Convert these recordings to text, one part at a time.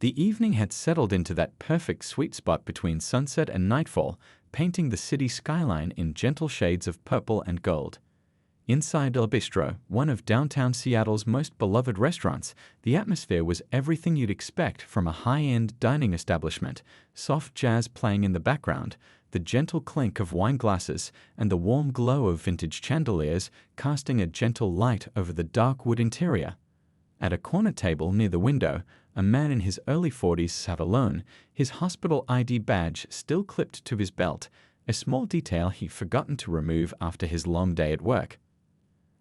The evening had settled into that perfect sweet spot between sunset and nightfall, painting the city skyline in gentle shades of purple and gold. Inside Le Bistro, one of downtown Seattle's most beloved restaurants, the atmosphere was everything you'd expect from a high-end dining establishment: soft jazz playing in the background, the gentle clink of wine glasses, and the warm glow of vintage chandeliers casting a gentle light over the dark wood interior. At a corner table near the window, a man in his early 40s sat alone, his hospital ID badge still clipped to his belt, a small detail he'd forgotten to remove after his long day at work.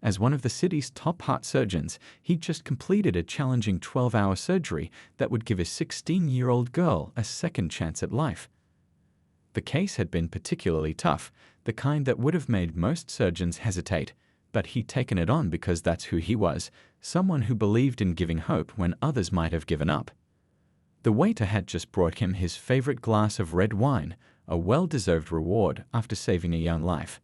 As one of the city's top heart surgeons, he'd just completed a challenging 12-hour surgery that would give a 16-year-old girl a second chance at life. The case had been particularly tough, the kind that would have made most surgeons hesitate, but he'd taken it on because that's who he was, someone who believed in giving hope when others might have given up. The waiter had just brought him his favorite glass of red wine, a well-deserved reward after saving a young life.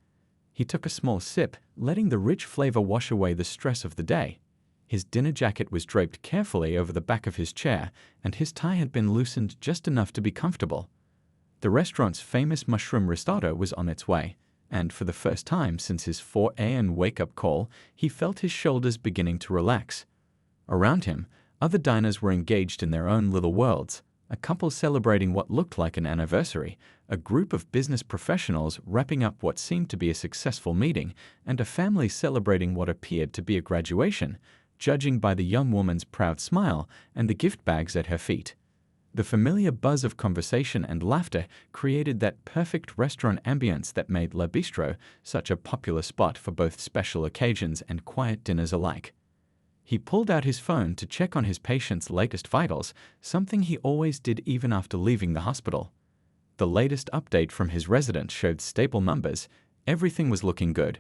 He took a small sip, letting the rich flavor wash away the stress of the day. His dinner jacket was draped carefully over the back of his chair, and his tie had been loosened just enough to be comfortable. The restaurant's famous mushroom risotto was on its way, and for the first time since his 4 a.m. wake-up call, he felt his shoulders beginning to relax. Around him, other diners were engaged in their own little worlds, a couple celebrating what looked like an anniversary, a group of business professionals wrapping up what seemed to be a successful meeting, and a family celebrating what appeared to be a graduation, judging by the young woman's proud smile and the gift bags at her feet. The familiar buzz of conversation and laughter created that perfect restaurant ambience that made Le Bistro such a popular spot for both special occasions and quiet dinners alike. He pulled out his phone to check on his patient's latest vitals, something he always did even after leaving the hospital. The latest update from his resident showed stable numbers. Everything was looking good.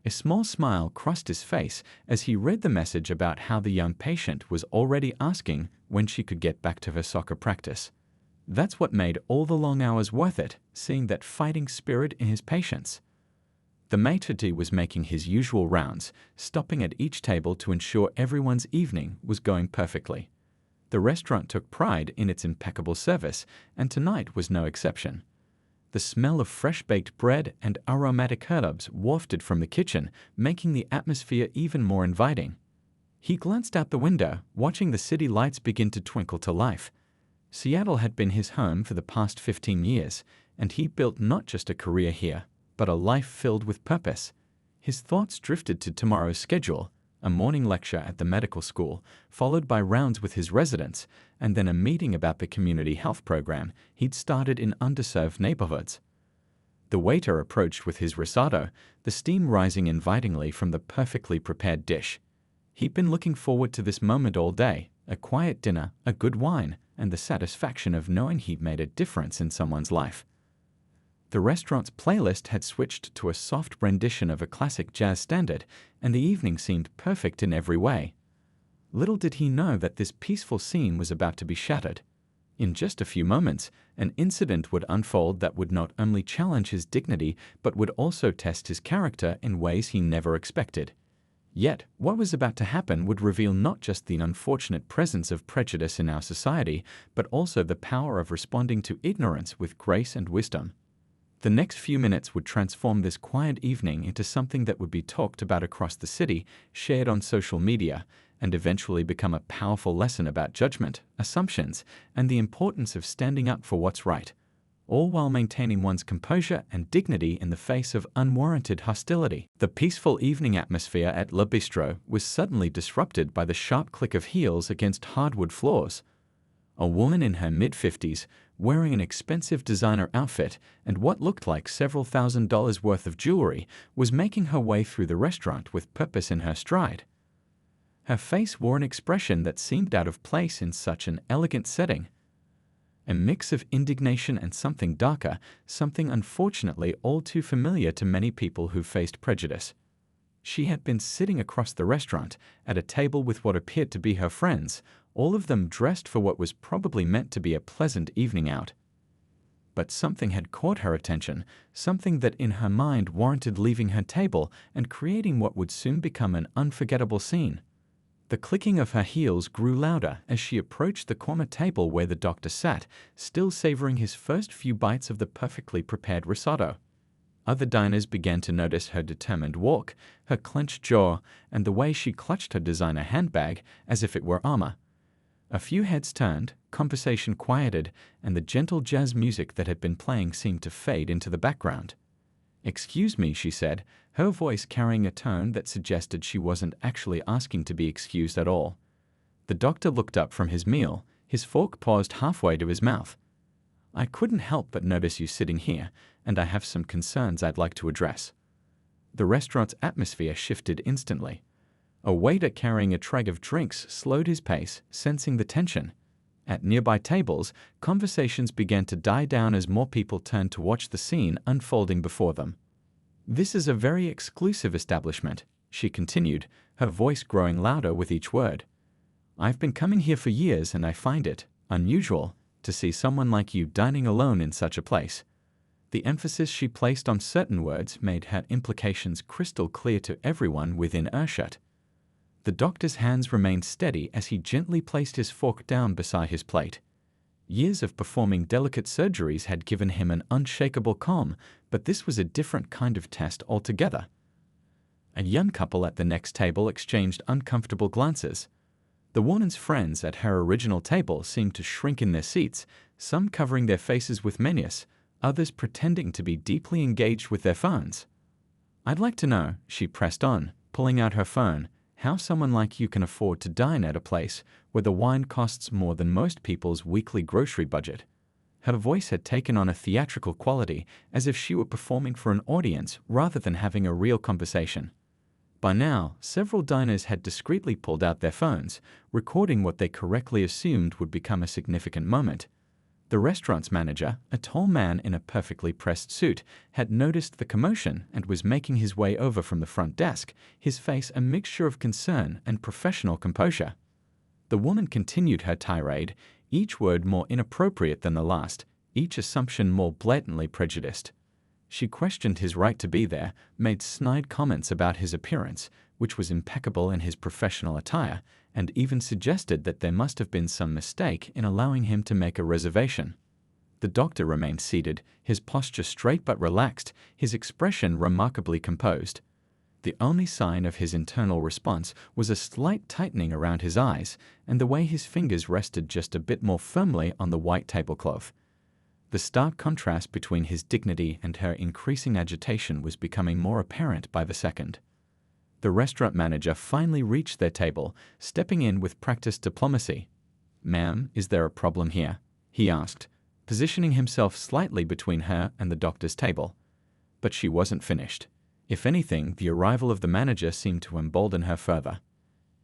A small smile crossed his face as he read the message about how the young patient was already asking when she could get back to her soccer practice. That's what made all the long hours worth it, seeing that fighting spirit in his patients. The maitre d' was making his usual rounds, stopping at each table to ensure everyone's evening was going perfectly. The restaurant took pride in its impeccable service, and tonight was no exception. The smell of fresh-baked bread and aromatic herbs wafted from the kitchen, making the atmosphere even more inviting. He glanced out the window, watching the city lights begin to twinkle to life. Seattle had been his home for the past 15 years, and he built not just a career here, but a life filled with purpose. His thoughts drifted to tomorrow's schedule, a morning lecture at the medical school, followed by rounds with his residents, and then a meeting about the community health program he'd started in underserved neighborhoods. The waiter approached with his risotto, the steam rising invitingly from the perfectly prepared dish. He'd been looking forward to this moment all day, a quiet dinner, a good wine, and the satisfaction of knowing he'd made a difference in someone's life. The restaurant's playlist had switched to a soft rendition of a classic jazz standard, and the evening seemed perfect in every way. Little did he know that this peaceful scene was about to be shattered. In just a few moments, an incident would unfold that would not only challenge his dignity, but would also test his character in ways he never expected. Yet, what was about to happen would reveal not just the unfortunate presence of prejudice in our society, but also the power of responding to ignorance with grace and wisdom. The next few minutes would transform this quiet evening into something that would be talked about across the city, shared on social media, and eventually become a powerful lesson about judgment, assumptions, and the importance of standing up for what's right, all while maintaining one's composure and dignity in the face of unwarranted hostility. The peaceful evening atmosphere at Le Bistro was suddenly disrupted by the sharp click of heels against hardwood floors. A woman in her mid-50s, wearing an expensive designer outfit and what looked like several $1,000s worth of jewelry, was making her way through the restaurant with purpose in her stride. Her face wore an expression that seemed out of place in such an elegant setting. A mix of indignation and something darker, something unfortunately all too familiar to many people who faced prejudice. She had been sitting across the restaurant, at a table with what appeared to be her friends, all of them dressed for what was probably meant to be a pleasant evening out. But something had caught her attention, something that in her mind warranted leaving her table and creating what would soon become an unforgettable scene. The clicking of her heels grew louder as she approached the corner table where the doctor sat, still savoring his first few bites of the perfectly prepared risotto. Other diners began to notice her determined walk, her clenched jaw, and the way she clutched her designer handbag as if it were armor. A few heads turned, conversation quieted, and the gentle jazz music that had been playing seemed to fade into the background. "Excuse me," she said, her voice carrying a tone that suggested she wasn't actually asking to be excused at all. The doctor looked up from his meal, his fork paused halfway to his mouth. "I couldn't help but notice you sitting here, and I have some concerns I'd like to address." The restaurant's atmosphere shifted instantly. A waiter carrying a tray of drinks slowed his pace, sensing the tension. At nearby tables, conversations began to die down as more people turned to watch the scene unfolding before them. "This is a very exclusive establishment," she continued, her voice growing louder with each word. "I've been coming here for years and I find it unusual to see someone like you dining alone in such a place." The emphasis she placed on certain words made her implications crystal clear to everyone within earshot. The doctor's hands remained steady as he gently placed his fork down beside his plate. Years of performing delicate surgeries had given him an unshakable calm, but this was a different kind of test altogether. A young couple at the next table exchanged uncomfortable glances. The woman's friends at her original table seemed to shrink in their seats, some covering their faces with menace, others pretending to be deeply engaged with their phones. "I'd like to know," she pressed on, pulling out her phone, "how someone like you can afford to dine at a place where the wine costs more than most people's weekly grocery budget." Her voice had taken on a theatrical quality, as if she were performing for an audience rather than having a real conversation. By now, several diners had discreetly pulled out their phones, recording what they correctly assumed would become a significant moment. The restaurant's manager, a tall man in a perfectly pressed suit, had noticed the commotion and was making his way over from the front desk, his face a mixture of concern and professional composure. The woman continued her tirade, each word more inappropriate than the last, each assumption more blatantly prejudiced. She questioned his right to be there, made snide comments about his appearance, which was impeccable in his professional attire, and even suggested that there must have been some mistake in allowing him to make a reservation. The doctor remained seated, his posture straight but relaxed, his expression remarkably composed. The only sign of his internal response was a slight tightening around his eyes, and the way his fingers rested just a bit more firmly on the white tablecloth. The stark contrast between his dignity and her increasing agitation was becoming more apparent by the second. The restaurant manager finally reached their table, stepping in with practiced diplomacy. "Ma'am, is there a problem here?" he asked, positioning himself slightly between her and the doctor's table. But she wasn't finished. If anything, the arrival of the manager seemed to embolden her further.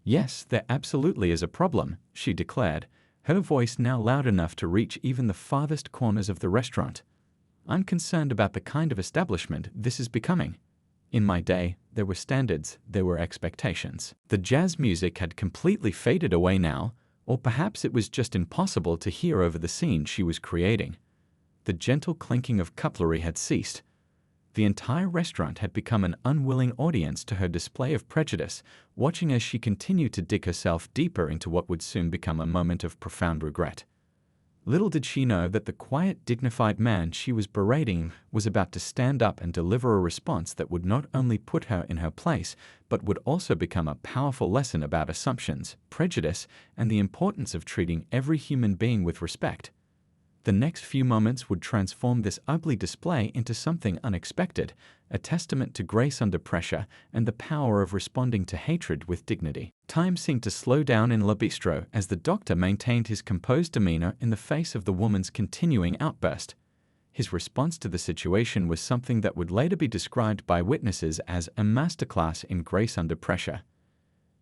"Yes, there absolutely is a problem," she declared, her voice now loud enough to reach even the farthest corners of the restaurant. "I'm concerned about the kind of establishment this is becoming. In my day, there were standards, there were expectations." The jazz music had completely faded away now, or perhaps it was just impossible to hear over the scene she was creating. The gentle clinking of cutlery had ceased. The entire restaurant had become an unwilling audience to her display of prejudice, watching as she continued to dig herself deeper into what would soon become a moment of profound regret. Little did she know that the quiet, dignified man she was berating was about to stand up and deliver a response that would not only put her in her place, but would also become a powerful lesson about assumptions, prejudice, and the importance of treating every human being with respect. The next few moments would transform this ugly display into something unexpected, a testament to grace under pressure and the power of responding to hatred with dignity. Time seemed to slow down in Le Bistro as the doctor maintained his composed demeanor in the face of the woman's continuing outburst. His response to the situation was something that would later be described by witnesses as a masterclass in grace under pressure.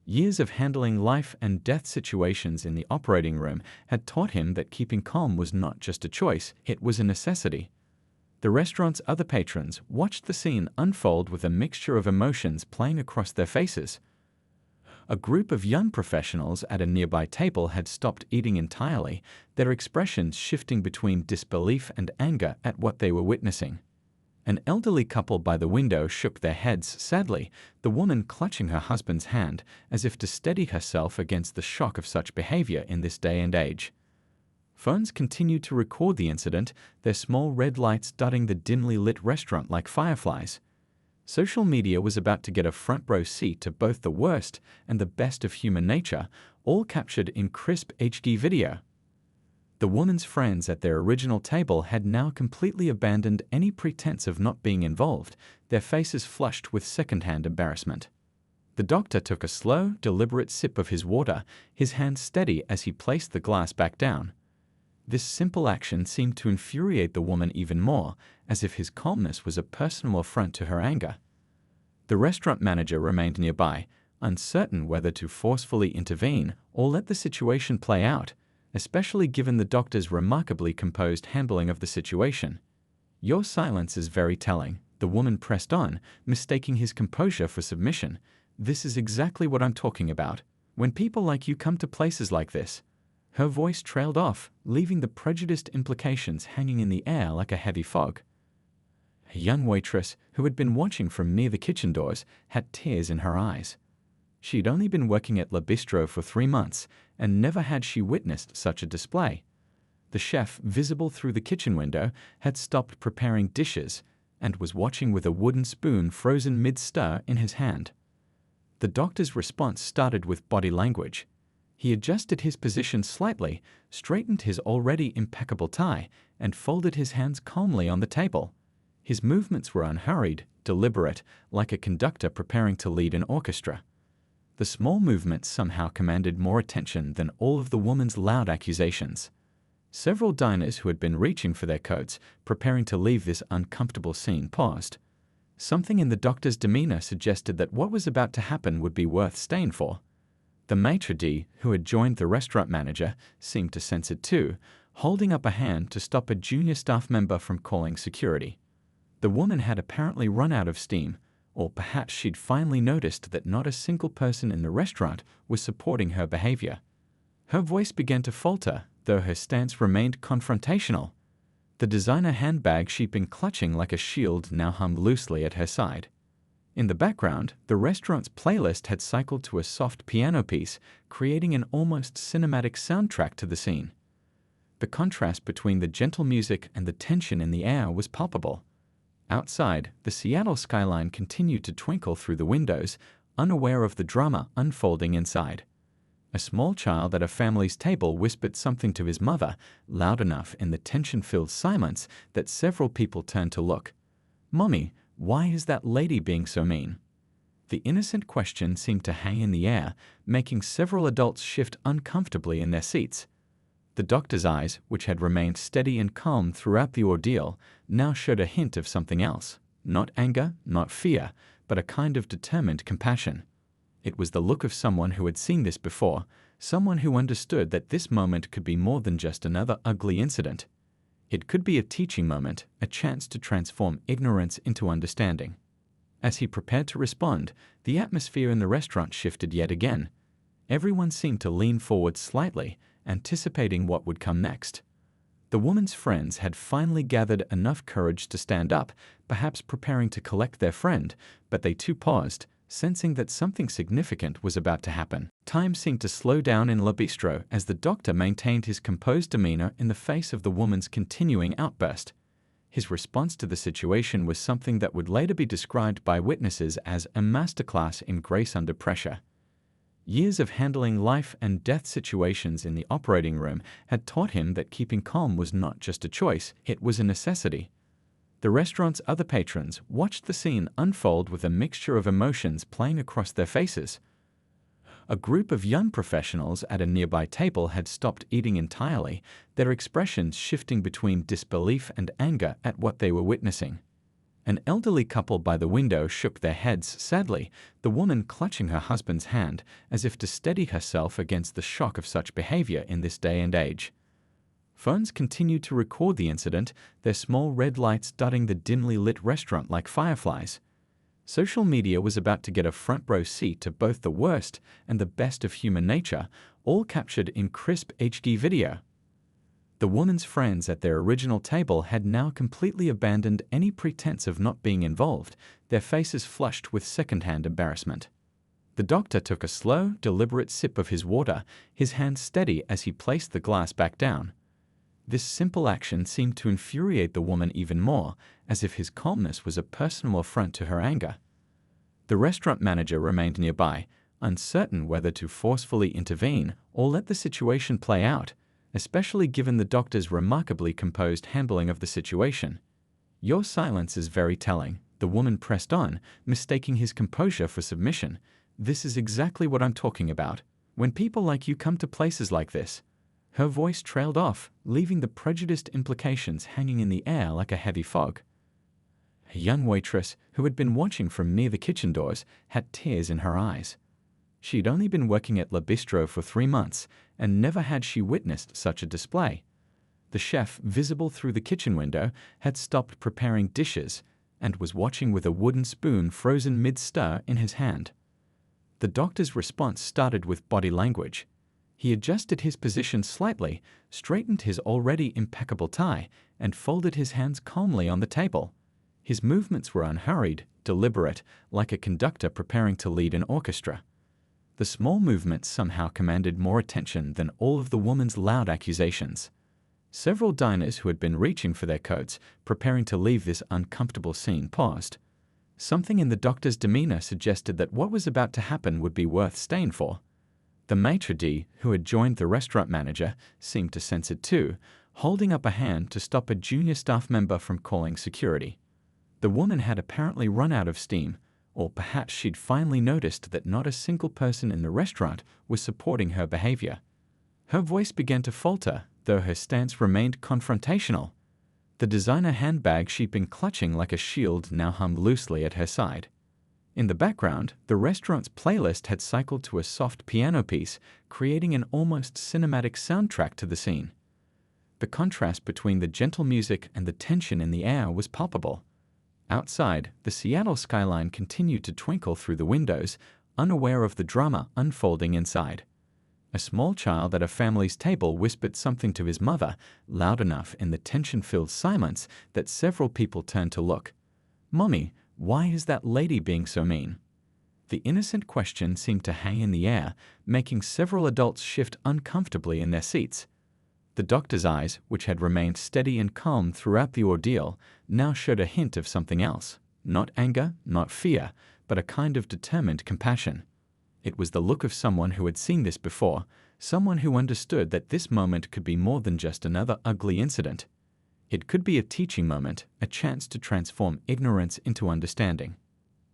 Years of handling life and death situations in the operating room had taught him that keeping calm was not just a choice, it was a necessity. The restaurant's other patrons watched the scene unfold with a mixture of emotions playing across their faces. A group of young professionals at a nearby table had stopped eating entirely, their expressions shifting between disbelief and anger at what they were witnessing. An elderly couple by the window shook their heads sadly, the woman clutching her husband's hand as if to steady herself against the shock of such behavior in this day and age. Phones continued to record the incident, their small red lights dotting the dimly lit restaurant like fireflies. Social media was about to get a front row seat to both the worst and the best of human nature, all captured in crisp HD video. The woman's friends at their original table had now completely abandoned any pretense of not being involved, their faces flushed with second-hand embarrassment. The doctor took a slow, deliberate sip of his water, his hand steady as he placed the glass back down. This simple action seemed to infuriate the woman even more, as if his calmness was a personal affront to her anger. The restaurant manager remained nearby, uncertain whether to forcefully intervene or let the situation play out, especially given the doctor's remarkably composed handling of the situation. "Your silence is very telling," the woman pressed on, mistaking his composure for submission. "This is exactly what I'm talking about. When people like you come to places like this." Her voice trailed off, leaving the prejudiced implications hanging in the air like a heavy fog. A young waitress, who had been watching from near the kitchen doors, had tears in her eyes. She'd only been working at Le Bistro for 3 months, and never had she witnessed such a display. The chef, visible through the kitchen window, had stopped preparing dishes and was watching with a wooden spoon frozen mid-stir in his hand. The doctor's response started with body language. He adjusted his position slightly, straightened his already impeccable tie, and folded his hands calmly on the table. His movements were unhurried, deliberate, like a conductor preparing to lead an orchestra. The small movements somehow commanded more attention than all of the woman's loud accusations. Several diners who had been reaching for their coats, preparing to leave this uncomfortable scene, paused. Something in the doctor's demeanor suggested that what was about to happen would be worth staying for. The maitre d', who had joined the restaurant manager, seemed to sense it too, holding up a hand to stop a junior staff member from calling security. The woman had apparently run out of steam, or perhaps she'd finally noticed that not a single person in the restaurant was supporting her behavior. Her voice began to falter, though her stance remained confrontational. The designer handbag she'd been clutching like a shield now hung loosely at her side. In the background, the restaurant's playlist had cycled to a soft piano piece, creating an almost cinematic soundtrack to the scene. The contrast between the gentle music and the tension in the air was palpable. Outside, the Seattle skyline continued to twinkle through the windows, unaware of the drama unfolding inside. A small child at a family's table whispered something to his mother, loud enough in the tension-filled silence that several people turned to look. "Mommy, why is that lady being so mean?" The innocent question seemed to hang in the air, making several adults shift uncomfortably in their seats. The doctor's eyes, which had remained steady and calm throughout the ordeal, now showed a hint of something else. Not anger, not fear, but a kind of determined compassion. It was the look of someone who had seen this before, someone who understood that this moment could be more than just another ugly incident. It could be a teaching moment, a chance to transform ignorance into understanding. As he prepared to respond, the atmosphere in the restaurant shifted yet again. Everyone seemed to lean forward slightly, anticipating what would come next. The woman's friends had finally gathered enough courage to stand up, perhaps preparing to collect their friend, but they too paused, sensing that something significant was about to happen. Time seemed to slow down in Le Bistro as the doctor maintained his composed demeanor in the face of the woman's continuing outburst. His response to the situation was something that would later be described by witnesses as a masterclass in grace under pressure. Years of handling life and death situations in the operating room had taught him that keeping calm was not just a choice, it was a necessity. The restaurant's other patrons watched the scene unfold with a mixture of emotions playing across their faces. A group of young professionals at a nearby table had stopped eating entirely, their expressions shifting between disbelief and anger at what they were witnessing. An elderly couple by the window shook their heads sadly, the woman clutching her husband's hand as if to steady herself against the shock of such behavior in this day and age. Phones continued to record the incident, their small red lights dotting the dimly lit restaurant like fireflies. Social media was about to get a front row seat to both the worst and the best of human nature, all captured in crisp HD video. The woman's friends at their original table had now completely abandoned any pretense of not being involved, their faces flushed with second-hand embarrassment. The doctor took a slow, deliberate sip of his water, his hand steady as he placed the glass back down. This simple action seemed to infuriate the woman even more, as if his calmness was a personal affront to her anger. The restaurant manager remained nearby, uncertain whether to forcefully intervene or let the situation play out, especially given the doctor's remarkably composed handling of the situation. "Your silence is very telling," the woman pressed on, mistaking his composure for submission. "This is exactly what I'm talking about. When people like you come to places like this." Her voice trailed off, leaving the prejudiced implications hanging in the air like a heavy fog. A young waitress, who had been watching from near the kitchen doors, had tears in her eyes. She'd only been working at Le Bistro for 3 months, and never had she witnessed such a display. The chef, visible through the kitchen window, had stopped preparing dishes and was watching with a wooden spoon frozen mid-stir in his hand. The doctor's response started with body language. He adjusted his position slightly, straightened his already impeccable tie, and folded his hands calmly on the table. His movements were unhurried, deliberate, like a conductor preparing to lead an orchestra. The small movements somehow commanded more attention than all of the woman's loud accusations. Several diners who had been reaching for their coats, preparing to leave this uncomfortable scene, paused. Something in the doctor's demeanor suggested that what was about to happen would be worth staying for. The maitre d', who had joined the restaurant manager, seemed to sense it too, holding up a hand to stop a junior staff member from calling security. The woman had apparently run out of steam, or perhaps she'd finally noticed that not a single person in the restaurant was supporting her behavior. Her voice began to falter, though her stance remained confrontational. The designer handbag she'd been clutching like a shield now hung loosely at her side. In the background, the restaurant's playlist had cycled to a soft piano piece, creating an almost cinematic soundtrack to the scene. The contrast between the gentle music and the tension in the air was palpable. Outside, the Seattle skyline continued to twinkle through the windows, unaware of the drama unfolding inside. A small child at a family's table whispered something to his mother, loud enough in the tension-filled silence that several people turned to look. "Mommy, why is that lady being so mean?" The innocent question seemed to hang in the air, making several adults shift uncomfortably in their seats. The doctor's eyes, which had remained steady and calm throughout the ordeal, now showed a hint of something else. Not anger, not fear, but a kind of determined compassion. It was the look of someone who had seen this before, someone who understood that this moment could be more than just another ugly incident. It could be a teaching moment, a chance to transform ignorance into understanding.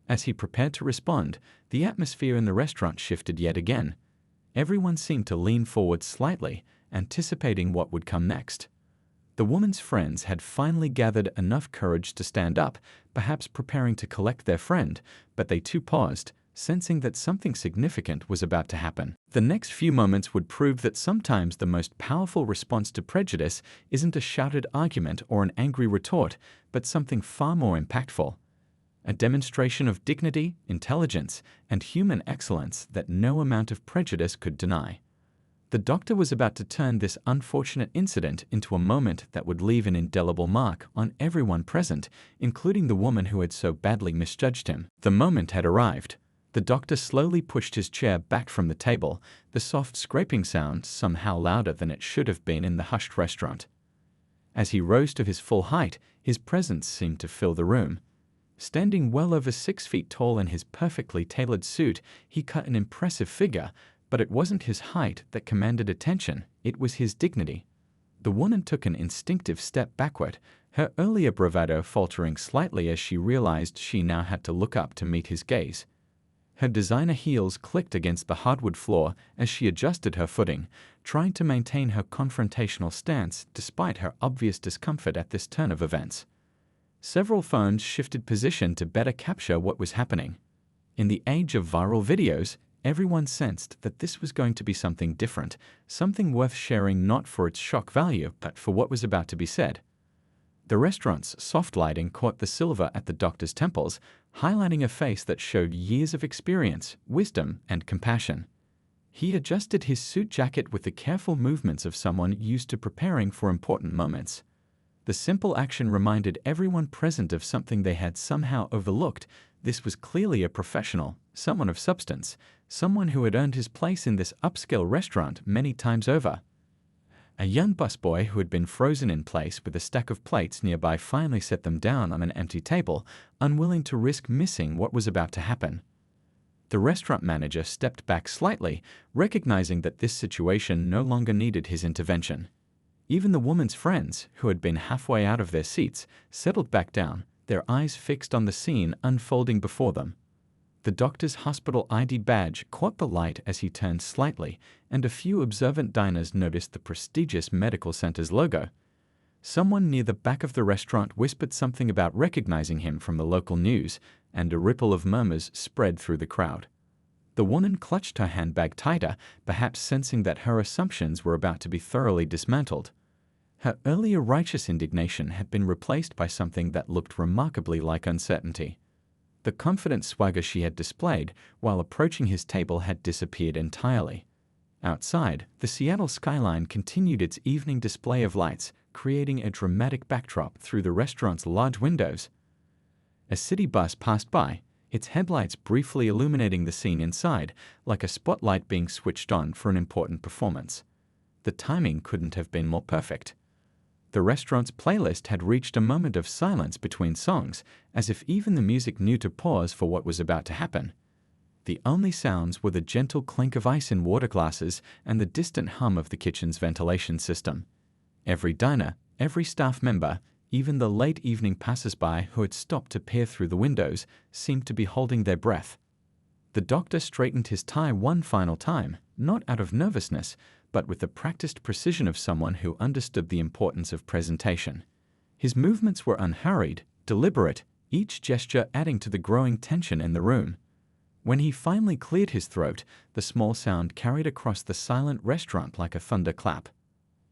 As he prepared to respond, the atmosphere in the restaurant shifted yet again. Everyone seemed to lean forward slightly, anticipating what would come next. The woman's friends had finally gathered enough courage to stand up, perhaps preparing to collect their friend, but they too paused, sensing that something significant was about to happen. The next few moments would prove that sometimes the most powerful response to prejudice isn't a shouted argument or an angry retort, but something far more impactful. A demonstration of dignity, intelligence, and human excellence that no amount of prejudice could deny. The doctor was about to turn this unfortunate incident into a moment that would leave an indelible mark on everyone present, including the woman who had so badly misjudged him. The moment had arrived. The doctor slowly pushed his chair back from the table, the soft scraping sound somehow louder than it should have been in the hushed restaurant. As he rose to his full height, his presence seemed to fill the room. Standing well over 6 feet tall in his perfectly tailored suit, he cut an impressive figure, but it wasn't his height that commanded attention, it was his dignity. The woman took an instinctive step backward, her earlier bravado faltering slightly as she realized she now had to look up to meet his gaze. Her designer heels clicked against the hardwood floor as she adjusted her footing, trying to maintain her confrontational stance despite her obvious discomfort at this turn of events. Several phones shifted position to better capture what was happening. In the age of viral videos, everyone sensed that this was going to be something different, something worth sharing not for its shock value, but for what was about to be said. The restaurant's soft lighting caught the silver at the doctor's temples, highlighting a face that showed years of experience, wisdom, and compassion. He adjusted his suit jacket with the careful movements of someone used to preparing for important moments. The simple action reminded everyone present of something they had somehow overlooked. This was clearly a professional, someone of substance, someone who had earned his place in this upscale restaurant many times over. A young busboy who had been frozen in place with a stack of plates nearby finally set them down on an empty table, unwilling to risk missing what was about to happen. The restaurant manager stepped back slightly, recognizing that this situation no longer needed his intervention. Even the woman's friends, who had been halfway out of their seats, settled back down, their eyes fixed on the scene unfolding before them. The doctor's hospital ID badge caught the light as he turned slightly, and a few observant diners noticed the prestigious medical center's logo. Someone near the back of the restaurant whispered something about recognizing him from the local news, and a ripple of murmurs spread through the crowd. The woman clutched her handbag tighter, perhaps sensing that her assumptions were about to be thoroughly dismantled. Her earlier righteous indignation had been replaced by something that looked remarkably like uncertainty. The confident swagger she had displayed while approaching his table had disappeared entirely. Outside, the Seattle skyline continued its evening display of lights, creating a dramatic backdrop through the restaurant's large windows. A city bus passed by, its headlights briefly illuminating the scene inside, like a spotlight being switched on for an important performance. The timing couldn't have been more perfect. The restaurant's playlist had reached a moment of silence between songs, as if even the music knew to pause for what was about to happen. The only sounds were the gentle clink of ice in water glasses and the distant hum of the kitchen's ventilation system. Every diner, every staff member, even the late evening passers-by who had stopped to peer through the windows, seemed to be holding their breath. The doctor straightened his tie one final time, not out of nervousness, but with the practiced precision of someone who understood the importance of presentation. His movements were unhurried, deliberate, each gesture adding to the growing tension in the room. When he finally cleared his throat, the small sound carried across the silent restaurant like a thunderclap.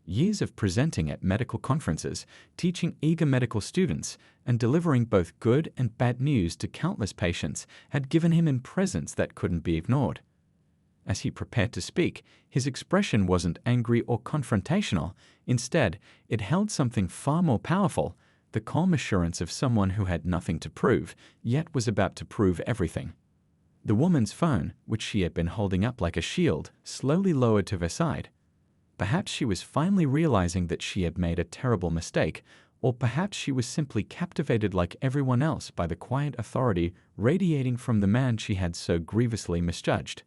Years of presenting at medical conferences, teaching eager medical students, and delivering both good and bad news to countless patients had given him a presence that couldn't be ignored. As he prepared to speak, his expression wasn't angry or confrontational. Instead, it held something far more powerful, the calm assurance of someone who had nothing to prove, yet was about to prove everything. The woman's phone, which she had been holding up like a shield, slowly lowered to her side. Perhaps she was finally realizing that she had made a terrible mistake, or perhaps she was simply captivated like everyone else by the quiet authority radiating from the man she had so grievously misjudged.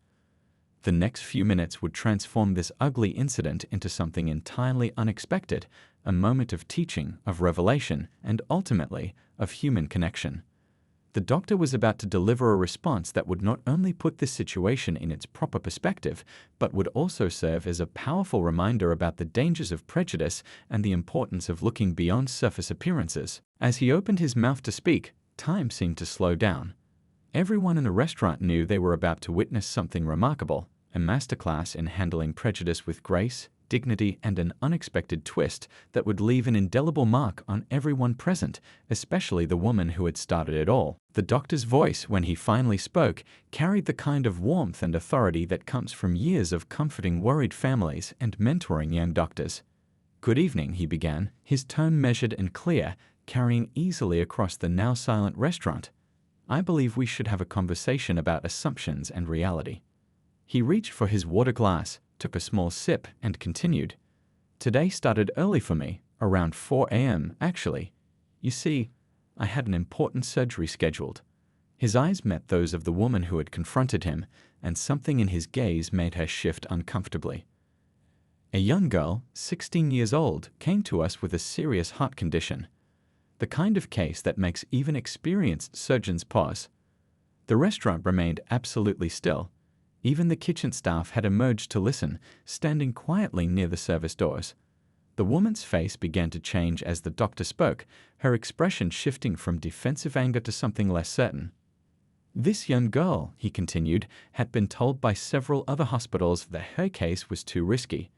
The next few minutes would transform this ugly incident into something entirely unexpected, a moment of teaching, of revelation, and ultimately, of human connection. The doctor was about to deliver a response that would not only put this situation in its proper perspective, but would also serve as a powerful reminder about the dangers of prejudice and the importance of looking beyond surface appearances. As he opened his mouth to speak, time seemed to slow down. Everyone in the restaurant knew they were about to witness something remarkable, a masterclass in handling prejudice with grace, dignity, and an unexpected twist that would leave an indelible mark on everyone present, especially the woman who had started it all. The doctor's voice, when he finally spoke, carried the kind of warmth and authority that comes from years of comforting worried families and mentoring young doctors. "Good evening," he began, his tone measured and clear, carrying easily across the now silent restaurant. "I believe we should have a conversation about assumptions and reality." He reached for his water glass, took a small sip, and continued. "Today started early for me, around 4 a.m. actually. You see, I had an important surgery scheduled." His eyes met those of the woman who had confronted him, and something in his gaze made her shift uncomfortably. "A young girl, 16 years old, came to us with a serious heart condition. The kind of case that makes even experienced surgeons pause." The restaurant remained absolutely still. Even the kitchen staff had emerged to listen, standing quietly near the service doors. The woman's face began to change as the doctor spoke, her expression shifting from defensive anger to something less certain. "This young girl," he continued, "had been told by several other hospitals that her case was too risky.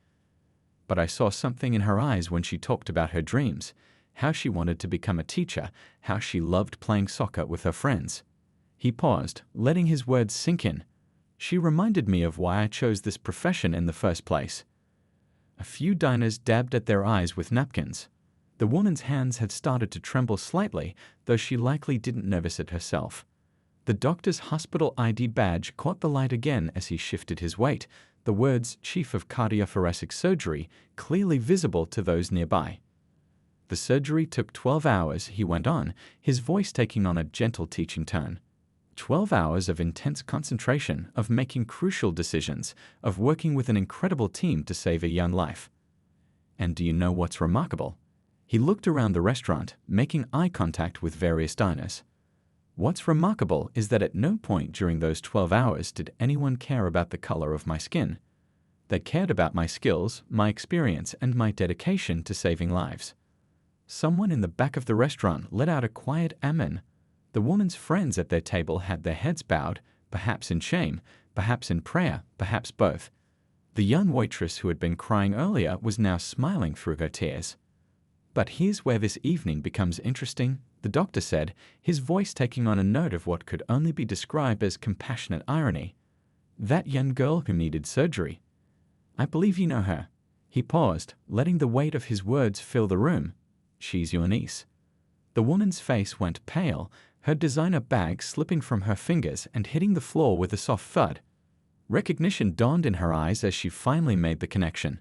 But I saw something in her eyes when she talked about her dreams, how she wanted to become a teacher, how she loved playing soccer with her friends." He paused, letting his words sink in. She reminded me of why I chose this profession in the first place. A few diners dabbed at their eyes with napkins. The woman's hands had started to tremble slightly, though she likely didn't notice it herself. The doctor's hospital ID badge caught the light again as he shifted his weight, the words Chief of Cardiothoracic Surgery clearly visible to those nearby. The surgery took 12 hours, he went on, his voice taking on a gentle teaching tone. 12 hours of intense concentration, of making crucial decisions, of working with an incredible team to save a young life. And do you know what's remarkable? He looked around the restaurant, making eye contact with various diners. What's remarkable is that at no point during those 12 hours did anyone care about the color of my skin. They cared about my skills, my experience, and my dedication to saving lives. Someone in the back of the restaurant let out a quiet amen. The woman's friends at their table had their heads bowed, perhaps in shame, perhaps in prayer, perhaps both. The young waitress who had been crying earlier was now smiling through her tears. But here's where this evening becomes interesting, the doctor said, his voice taking on a note of what could only be described as compassionate irony. That young girl who needed surgery. I believe you know her. He paused, letting the weight of his words fill the room. She's your niece. The woman's face went pale, her designer bag slipping from her fingers and hitting the floor with a soft thud. Recognition dawned in her eyes as she finally made the connection.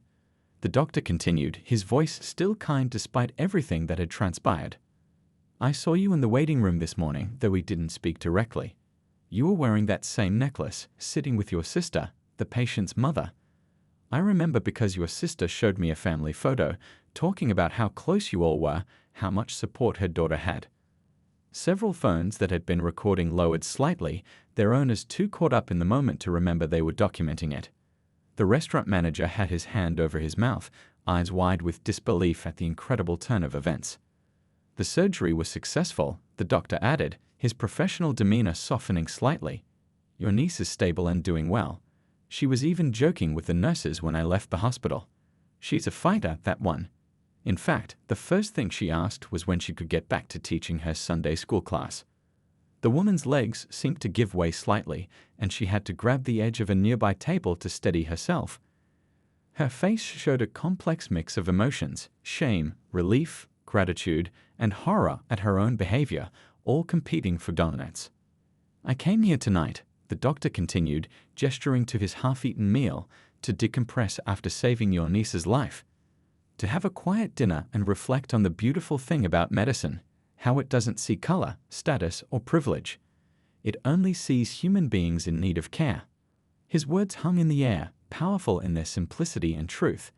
The doctor continued, his voice still kind despite everything that had transpired. I saw you in the waiting room this morning, though we didn't speak directly. You were wearing that same necklace, sitting with your sister, the patient's mother. I remember because your sister showed me a family photo, talking about how close you all were, how much support her daughter had. Several phones that had been recording lowered slightly, their owners too caught up in the moment to remember they were documenting it. The restaurant manager had his hand over his mouth, eyes wide with disbelief at the incredible turn of events. The surgery was successful, the doctor added, his professional demeanor softening slightly. Your niece is stable and doing well. She was even joking with the nurses when I left the hospital. She's a fighter, that one. In fact, the first thing she asked was when she could get back to teaching her Sunday school class. The woman's legs seemed to give way slightly, and she had to grab the edge of a nearby table to steady herself. Her face showed a complex mix of emotions, shame, relief, gratitude, and horror at her own behavior, all competing for dominance. I came here tonight, the doctor continued, gesturing to his half-eaten meal, to decompress after saving your niece's life. To have a quiet dinner and reflect on the beautiful thing about medicine, how it doesn't see color, status, or privilege. It only sees human beings in need of care. His words hung in the air, powerful in their simplicity and truth.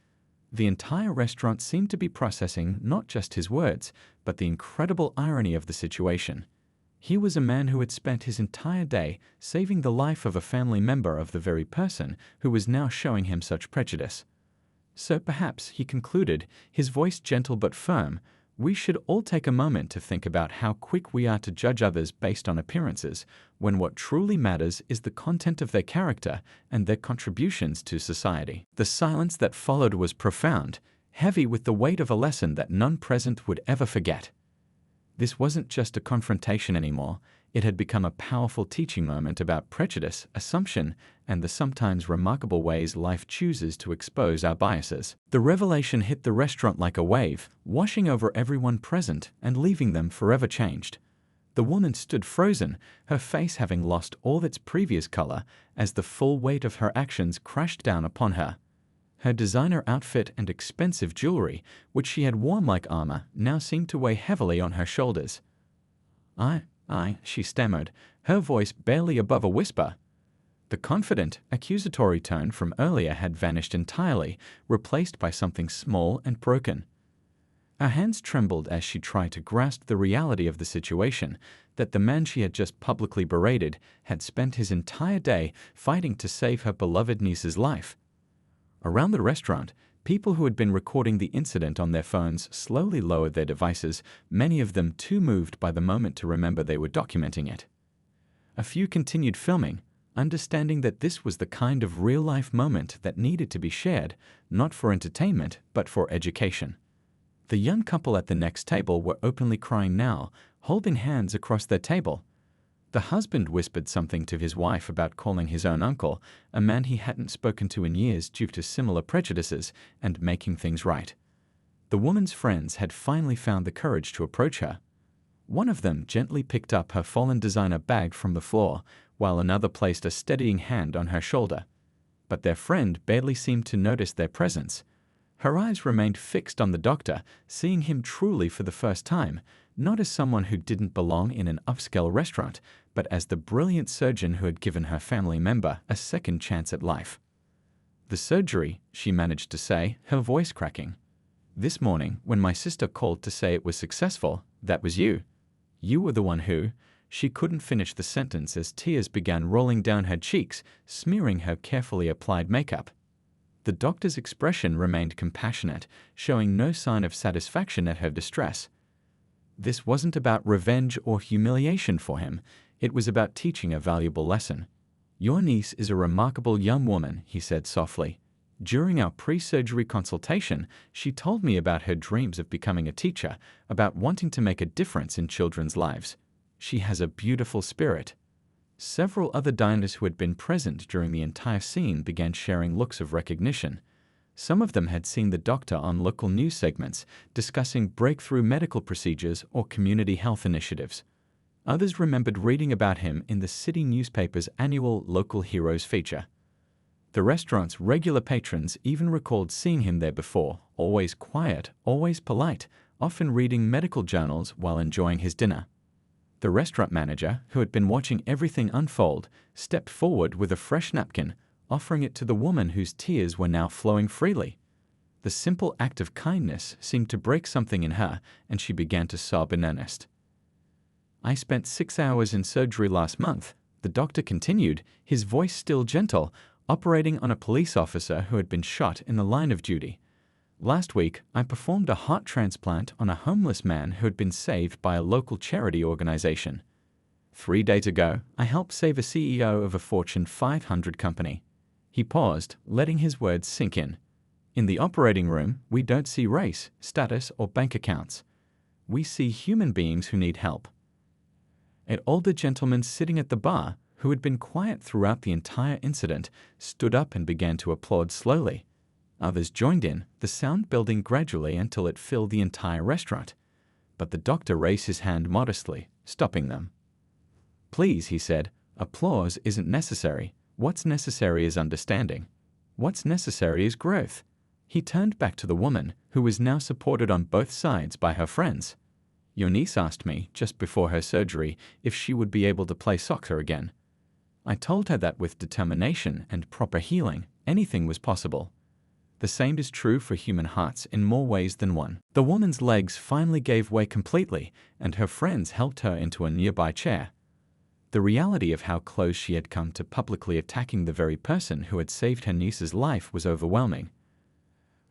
The entire restaurant seemed to be processing not just his words, but the incredible irony of the situation. He was a man who had spent his entire day saving the life of a family member of the very person who was now showing him such prejudice. So perhaps, he concluded, his voice gentle but firm, we should all take a moment to think about how quick we are to judge others based on appearances, when what truly matters is the content of their character and their contributions to society. The silence that followed was profound, heavy with the weight of a lesson that none present would ever forget. This wasn't just a confrontation anymore. It had become a powerful teaching moment about prejudice, assumption, and the sometimes remarkable ways life chooses to expose our biases. The revelation hit the restaurant like a wave, washing over everyone present and leaving them forever changed. The woman stood frozen, her face having lost all its previous color as the full weight of her actions crashed down upon her. Her designer outfit and expensive jewelry, which she had worn like armor, now seemed to weigh heavily on her shoulders. She stammered, her voice barely above a whisper. The confident, accusatory tone from earlier had vanished entirely, replaced by something small and broken. Her hands trembled as she tried to grasp the reality of the situation, that the man she had just publicly berated had spent his entire day fighting to save her beloved niece's life. Around the restaurant, people who had been recording the incident on their phones slowly lowered their devices, many of them too moved by the moment to remember they were documenting it. A few continued filming, understanding that this was the kind of real-life moment that needed to be shared, not for entertainment, but for education. The young couple at the next table were openly crying now, holding hands across their table. The husband whispered something to his wife about calling his own uncle, a man he hadn't spoken to in years due to similar prejudices, and making things right. The woman's friends had finally found the courage to approach her. One of them gently picked up her fallen designer bag from the floor, while another placed a steadying hand on her shoulder. But their friend barely seemed to notice their presence. Her eyes remained fixed on the doctor, seeing him truly for the first time, not as someone who didn't belong in an upscale restaurant, but as the brilliant surgeon who had given her family member a second chance at life. "The surgery," she managed to say, her voice cracking. "This morning, when my sister called to say it was successful, that was you. You were the one who—" She couldn't finish the sentence as tears began rolling down her cheeks, smearing her carefully applied makeup. The doctor's expression remained compassionate, showing no sign of satisfaction at her distress. This wasn't about revenge or humiliation for him. It was about teaching a valuable lesson. "Your niece is a remarkable young woman," he said softly. "During our pre-surgery consultation, she told me about her dreams of becoming a teacher, about wanting to make a difference in children's lives. She has a beautiful spirit." Several other diners who had been present during the entire scene began sharing looks of recognition. Some of them had seen the doctor on local news segments, discussing breakthrough medical procedures or community health initiatives. Others remembered reading about him in the city newspaper's annual Local Heroes feature. The restaurant's regular patrons even recalled seeing him there before, always quiet, always polite, often reading medical journals while enjoying his dinner. The restaurant manager, who had been watching everything unfold, stepped forward with a fresh napkin, offering it to the woman whose tears were now flowing freely. The simple act of kindness seemed to break something in her, and she began to sob in earnest. "I spent 6 hours in surgery last month," the doctor continued, his voice still gentle, operating on a police officer who had been shot in the line of duty. "Last week, I performed a heart transplant on a homeless man who had been saved by a local charity organization. 3 days ago, I helped save a CEO of a Fortune 500 company." He paused, letting his words sink in. "In the operating room, we don't see race, status, or bank accounts. We see human beings who need help." An older gentleman sitting at the bar, who had been quiet throughout the entire incident, stood up and began to applaud slowly. Others joined in, the sound building gradually until it filled the entire restaurant. But the doctor raised his hand modestly, stopping them. "Please," he said, "applause isn't necessary. What's necessary is understanding. What's necessary is growth." He turned back to the woman, who was now supported on both sides by her friends. "Your niece asked me, just before her surgery, if she would be able to play soccer again. I told her that with determination and proper healing, anything was possible. The same is true for human hearts in more ways than one." The woman's legs finally gave way completely, and her friends helped her into a nearby chair. The reality of how close she had come to publicly attacking the very person who had saved her niece's life was overwhelming.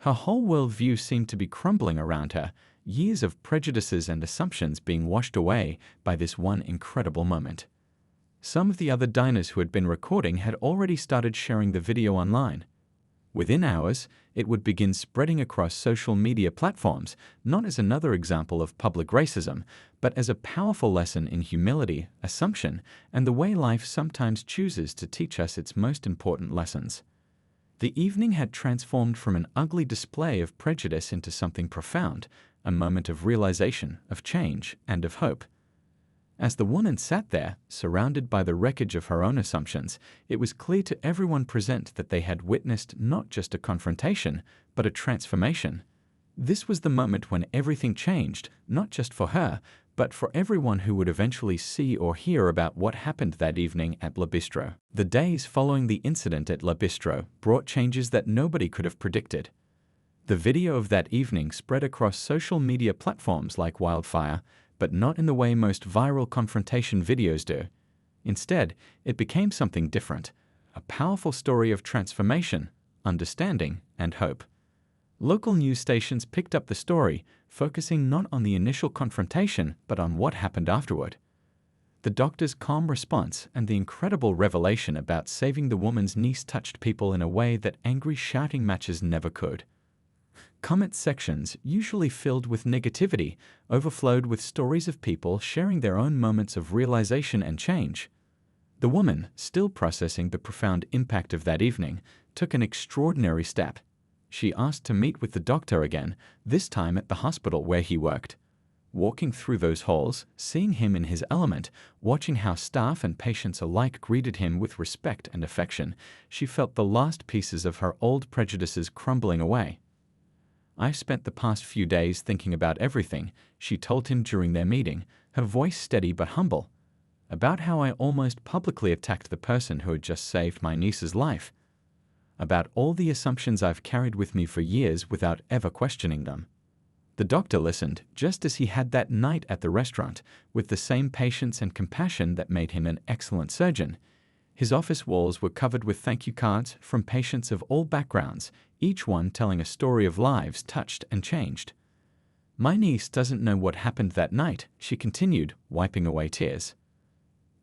Her whole worldview seemed to be crumbling around her, years of prejudices and assumptions being washed away by this one incredible moment. Some of the other diners who had been recording had already started sharing the video online. Within hours, it would begin spreading across social media platforms, not as another example of public racism, but as a powerful lesson in humility, assumption, and the way life sometimes chooses to teach us its most important lessons. The evening had transformed from an ugly display of prejudice into something profound, a moment of realization, of change, and of hope. As the woman sat there, surrounded by the wreckage of her own assumptions, it was clear to everyone present that they had witnessed not just a confrontation, but a transformation. This was the moment when everything changed, not just for her, but for everyone who would eventually see or hear about what happened that evening at Le Bistro. The days following the incident at Le Bistro brought changes that nobody could have predicted. The video of that evening spread across social media platforms like wildfire, but not in the way most viral confrontation videos do. Instead, it became something different, a powerful story of transformation, understanding, and hope. Local news stations picked up the story, focusing not on the initial confrontation, but on what happened afterward. The doctor's calm response and the incredible revelation about saving the woman's niece touched people in a way that angry shouting matches never could. Comment sections, usually filled with negativity, overflowed with stories of people sharing their own moments of realization and change. The woman, still processing the profound impact of that evening, took an extraordinary step. She asked to meet with the doctor again, this time at the hospital where he worked. Walking through those halls, seeing him in his element, watching how staff and patients alike greeted him with respect and affection, she felt the last pieces of her old prejudices crumbling away. "I've spent the past few days thinking about everything," she told him during their meeting, her voice steady but humble. "About how I almost publicly attacked the person who had just saved my niece's life. About all the assumptions I've carried with me for years without ever questioning them." The doctor listened, just as he had that night at the restaurant, with the same patience and compassion that made him an excellent surgeon. His office walls were covered with thank you cards from patients of all backgrounds, each one telling a story of lives touched and changed. "My niece doesn't know what happened that night," she continued, wiping away tears.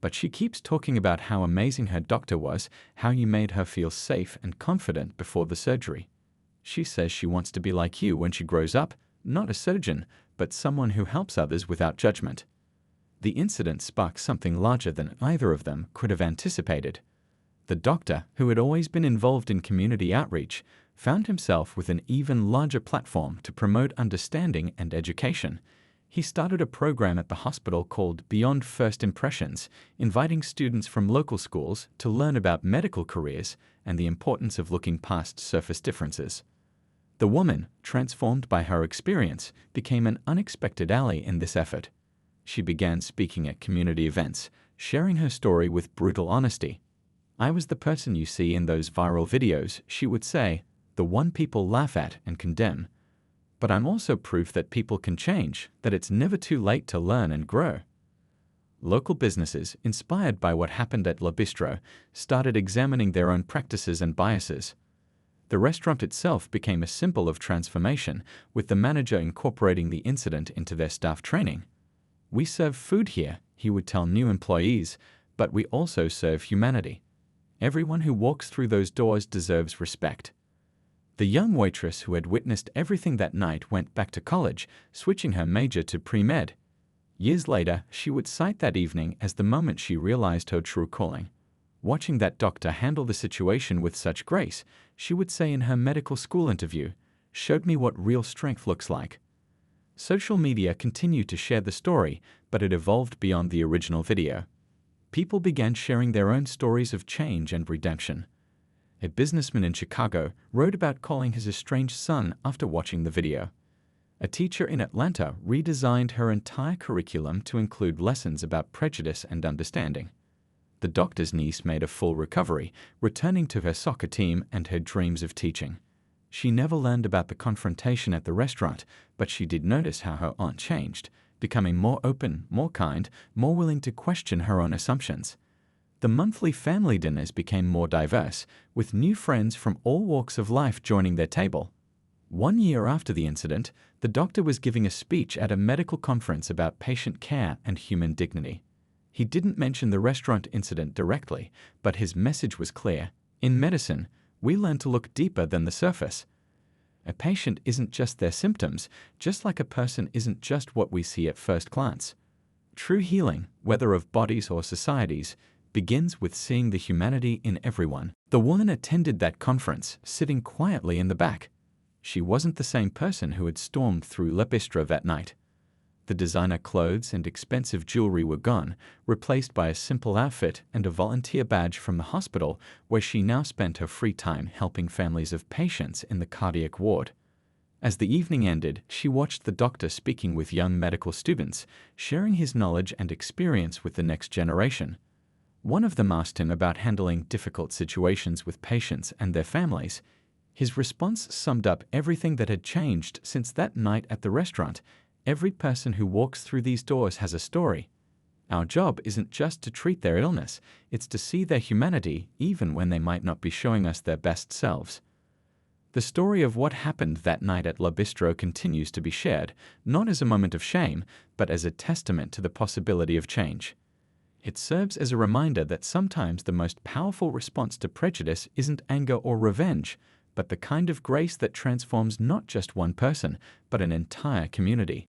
"But she keeps talking about how amazing her doctor was, how you made her feel safe and confident before the surgery. She says she wants to be like you when she grows up, not a surgeon, but someone who helps others without judgment." The incident sparked something larger than either of them could have anticipated. The doctor, who had always been involved in community outreach, found himself with an even larger platform to promote understanding and education. He started a program at the hospital called Beyond First Impressions, inviting students from local schools to learn about medical careers and the importance of looking past surface differences. The woman, transformed by her experience, became an unexpected ally in this effort. She began speaking at community events, sharing her story with brutal honesty. "I was the person you see in those viral videos," she would say, "the one people laugh at and condemn. But I'm also proof that people can change, that it's never too late to learn and grow." Local businesses, inspired by what happened at Le Bistro, started examining their own practices and biases. The restaurant itself became a symbol of transformation, with the manager incorporating the incident into their staff training. "We serve food here," he would tell new employees, "but we also serve humanity. Everyone who walks through those doors deserves respect." The young waitress who had witnessed everything that night went back to college, switching her major to pre-med. Years later, she would cite that evening as the moment she realized her true calling. Watching that doctor handle the situation with such grace, she would say in her medical school interview, "showed me what real strength looks like." Social media continued to share the story, but it evolved beyond the original video. People began sharing their own stories of change and redemption. A businessman in Chicago wrote about calling his estranged son after watching the video. A teacher in Atlanta redesigned her entire curriculum to include lessons about prejudice and understanding. The doctor's niece made a full recovery, returning to her soccer team and her dreams of teaching. She never learned about the confrontation at the restaurant, but she did notice how her aunt changed, becoming more open, more kind, more willing to question her own assumptions. The monthly family dinners became more diverse, with new friends from all walks of life joining their table. 1 year after the incident, the doctor was giving a speech at a medical conference about patient care and human dignity. He didn't mention the restaurant incident directly, but his message was clear. In medicine, we learn to look deeper than the surface. A patient isn't just their symptoms, just like a person isn't just what we see at first glance. True healing, whether of bodies or societies, begins with seeing the humanity in everyone. The woman attended that conference, sitting quietly in the back. She wasn't the same person who had stormed through Le Bistro that night. The designer clothes and expensive jewelry were gone, replaced by a simple outfit and a volunteer badge from the hospital, where she now spent her free time helping families of patients in the cardiac ward. As the evening ended, she watched the doctor speaking with young medical students, sharing his knowledge and experience with the next generation. One of them asked him about handling difficult situations with patients and their families. His response summed up everything that had changed since that night at the restaurant. "Every person who walks through these doors has a story. Our job isn't just to treat their illness, it's to see their humanity even when they might not be showing us their best selves." The story of what happened that night at Le Bistro continues to be shared, not as a moment of shame, but as a testament to the possibility of change. It serves as a reminder that sometimes the most powerful response to prejudice isn't anger or revenge, but the kind of grace that transforms not just one person, but an entire community.